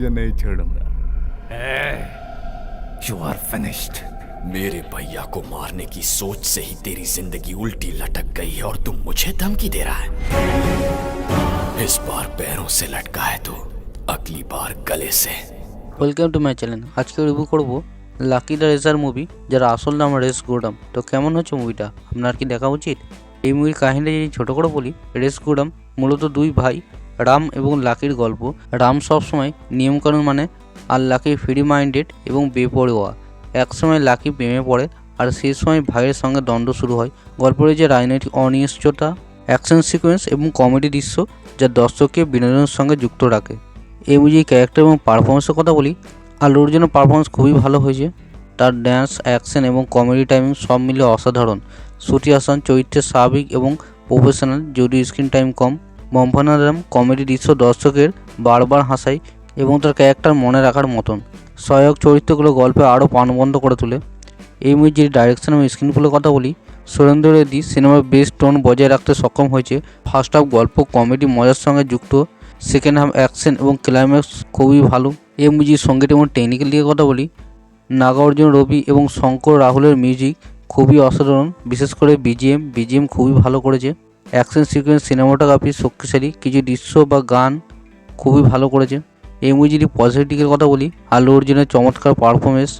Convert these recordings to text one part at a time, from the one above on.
ये नहीं छोड़ूंगा। You are finished. मेरे भैया को मारने की सोच से ही तेरी जिंदगी उल्टी लटक गई है और तू मुझे धमकी दे रहा है। इस बार पैरों से लटका है तू, अगली बार गले से। Welcome to my channel. আজকে রিভিউ করব লাকি দ্য রেসার মুভি, যার আসল নাম রেস গুডাম। তো কেমন হচ্ছে মুভিটা, আপনার কি দেখা উচিত? এই মুভির কাহিনীটা যদি ছোটো করে বলি, রেস গুডাম মূলত দুই ভাই রাম এবং লাকির গল্প। রাম সবসময় নিয়মকানুন মানে, আর লাকি ফ্রি মাইন্ডেড এবং বেপরোয়া। একসময় লাকি প্রেমে পড়ে আর সেই সময় ভাইয়ের সঙ্গে দ্বন্দ্ব শুরু হয়। গল্পের যে রাজনৈতিক অনিশ্চয়তা, অ্যাকশন সিকোয়েন্স এবং কমেডি দৃশ্য যা দর্শককে বিনোদনের সঙ্গে যুক্ত রাখে। এই মুভির ক্যারেক্টার এবং পারফরমেন্সের কথা বলি, আল্লু অর্জুনের পারফরমেন্স খুবই ভালো হয়েছে। তার ড্যান্স, অ্যাকশন এবং কমেডি টাইমিং সব মিলে অসাধারণ। শ্রুতি হাসান চরিত্রে স্বাভাবিক এবং প্রফেশনাল, যদিও স্ক্রিন টাইম কম। মম্পানারাম কমেডি দৃশ্য দর্শকের বারবার হাসায় এবং তার ক্যারেক্টার মনে রাখার মতন। সহায়ক চরিত্রগুলো গল্পে আরও প্রাণবন্ত করে তোলে। এই মুভির যে ডাইরেকশন এবং স্ক্রিনপ্লের কথা বলি, সুরেন্দ্র রেড্ডি সিনেমার বেস্ট টোন বজায় রাখতে সক্ষম হয়েছে। ফার্স্ট হাফ গল্প কমেডি মজার সঙ্গে যুক্ত, সেকেন্ড হাফ অ্যাকশন এবং ক্লাইম্যাক্স খুবই ভালো। এই মুভির সঙ্গীত এবং টেকনিক্যাল দিকে কথা বলি, নাগার্জুন, রবি এবং শঙ্কর রাহুলের মিউজিক খুবই অসাধারণ, বিশেষ করে বিজিএম খুবই ভালো করেছে। অ্যাকশন সিকোয়েন্স, সিনেমাটোগ্রাফি শক্তিশালী, কিছু দৃশ্য বা গান খুবই ভালো করেছে। এই মুভি যদি পজিটিভ দিকের কথা বলি, আল্লু অর্জুনের চমৎকার পারফরমেন্স,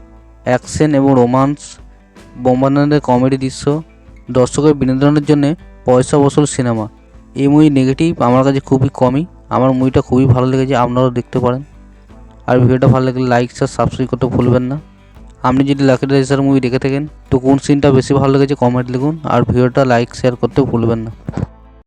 অ্যাকশন এবং রোমান্স, বোম্বানন্দের কমেডি দৃশ্য দর্শকের বিনোদনের জন্য পয়সা বসুল সিনেমা। এই মুভি নেগেটিভ আমার কাছে খুবই কমই। আমার মুভিটা খুবই ভালো লেগেছে, আপনারাও দেখতে পারেন। আর ভিডিওটা ভালো লাগলে লাইক শেয়ার সাবস্ক্রাইব করতে ভুলবেন না। আপনি যদি লাকি দ্য রেসার মুভি দেখে থাকেন তো কোন সিনটা বেশি ভালো লেগেছে কমেন্ট লিখুন, আর ভিডিওটা লাইক শেয়ার করতে ভুলবেন না।